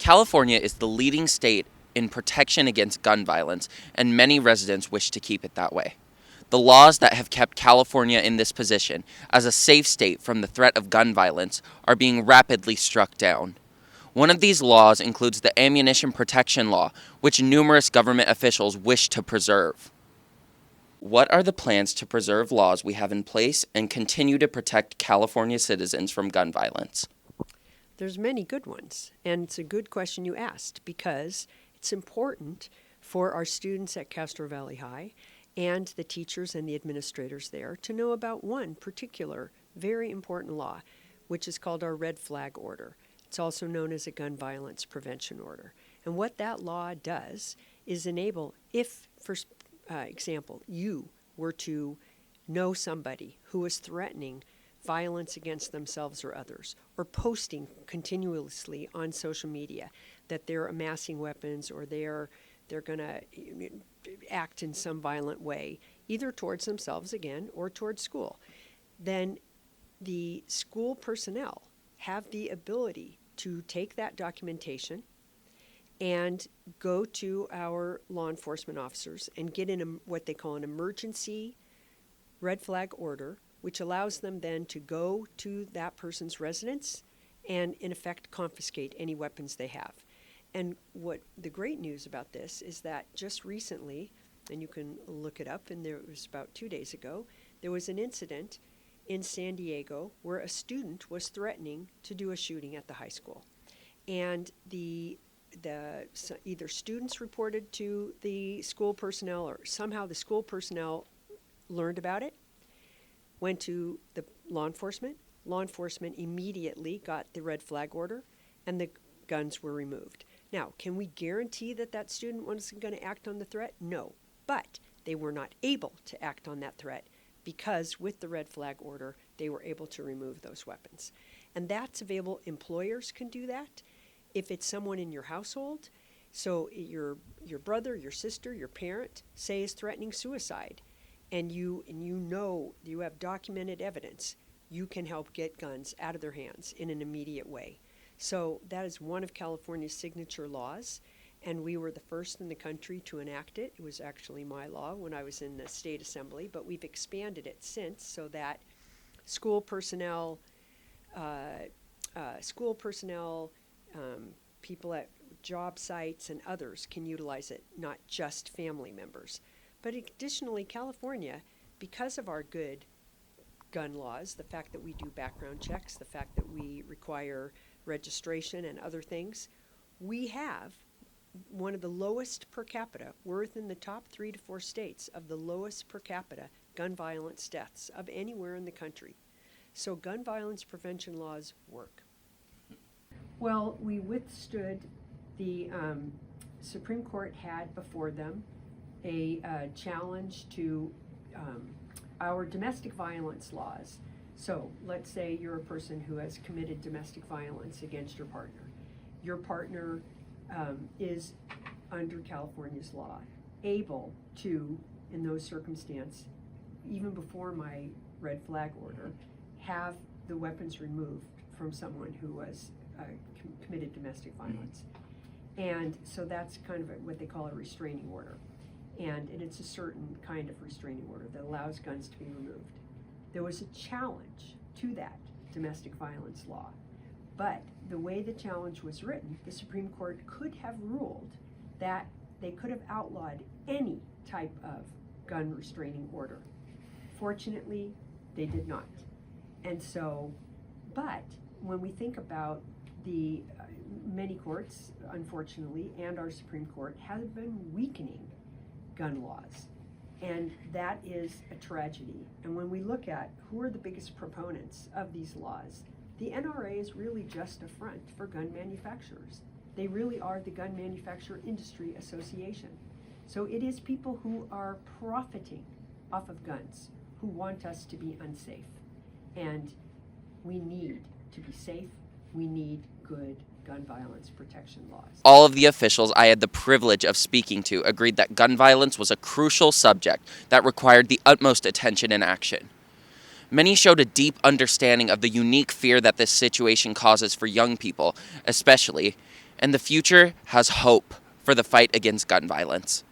California is the leading state in protection against gun violence, and many residents wish to keep it that way. The laws that have kept California in this position as a safe state from the threat of gun violence are being rapidly struck down. One of these laws includes the Ammunition Protection Law, which numerous government officials wish to preserve. What are the plans to preserve laws we have in place and continue to protect California citizens from gun violence? There's many good ones, and it's a good question you asked because it's important for our students at Castro Valley High and the teachers and the administrators there to know about one particular very important law, which is called our Red Flag Order. It's also known as a Gun Violence Prevention Order. And what that law does is enable, if, for example, you were to know somebody who is threatening violence against themselves or others, or posting continuously on social media that they're amassing weapons or they're going to act in some violent way, either towards themselves again or towards school, then the school personnel have the ability to take that documentation and go to our law enforcement officers and get in what they call an emergency red flag order, which allows them then to go to that person's residence and, in effect, confiscate any weapons they have. And what the great news about this is that just recently, and you can look it up, and it was about 2 days ago, there was an incident in San Diego where a student was threatening to do a shooting at the high school. And either students reported to the school personnel or somehow the school personnel learned about it, went to the law enforcement. Law enforcement immediately got the red flag order, and the guns were removed. Now, can we guarantee that that student wasn't going to act on the threat? No, but they were not able to act on that threat because with the red flag order, they were able to remove those weapons. And that's available. Employers can do that. If it's someone in your household, so your brother, your sister, your parent, say is threatening suicide, and you know you have documented evidence, you can help get guns out of their hands in an immediate way. So that is one of California's signature laws, and we were the first in the country to enact it. It was actually my law when I was in the state assembly, but we've expanded it since so that school personnel, people at job sites and others can utilize it, not just family members. But additionally, California, because of our good gun laws, the fact that we do background checks, the fact that we require registration and other things, we have one of the lowest per capita. We're within the top 3 to 4 states of the lowest per capita gun violence deaths of anywhere in the country. So gun violence prevention laws work. Well, we withstood the Supreme Court had before them a challenge to our domestic violence laws. So let's say you're a person who has committed domestic violence against your partner. Your partner is, under California's law, able to, in those circumstances, even before my red flag order, have the weapons removed from someone who was committed domestic violence. And so that's kind of what they call a restraining order. And it's a certain kind of restraining order that allows guns to be removed. There was a challenge to that domestic violence law, but the way the challenge was written, the Supreme Court could have ruled that they could have outlawed any type of gun restraining order. Fortunately, they did not. And so, but when we think about the many courts, unfortunately, and our Supreme Court have been weakening gun laws. And that is a tragedy. And when we look at who are the biggest proponents of these laws, the NRA is really just a front for gun manufacturers. They really are the Gun Manufacturer Industry Association. So it is people who are profiting off of guns, who want us to be unsafe. And we need to be safe. We need good gun violence protection laws. All of the officials I had the privilege of speaking to agreed that gun violence was a crucial subject that required the utmost attention and action. Many showed a deep understanding of the unique fear that this situation causes for young people, especially, and the future has hope for the fight against gun violence.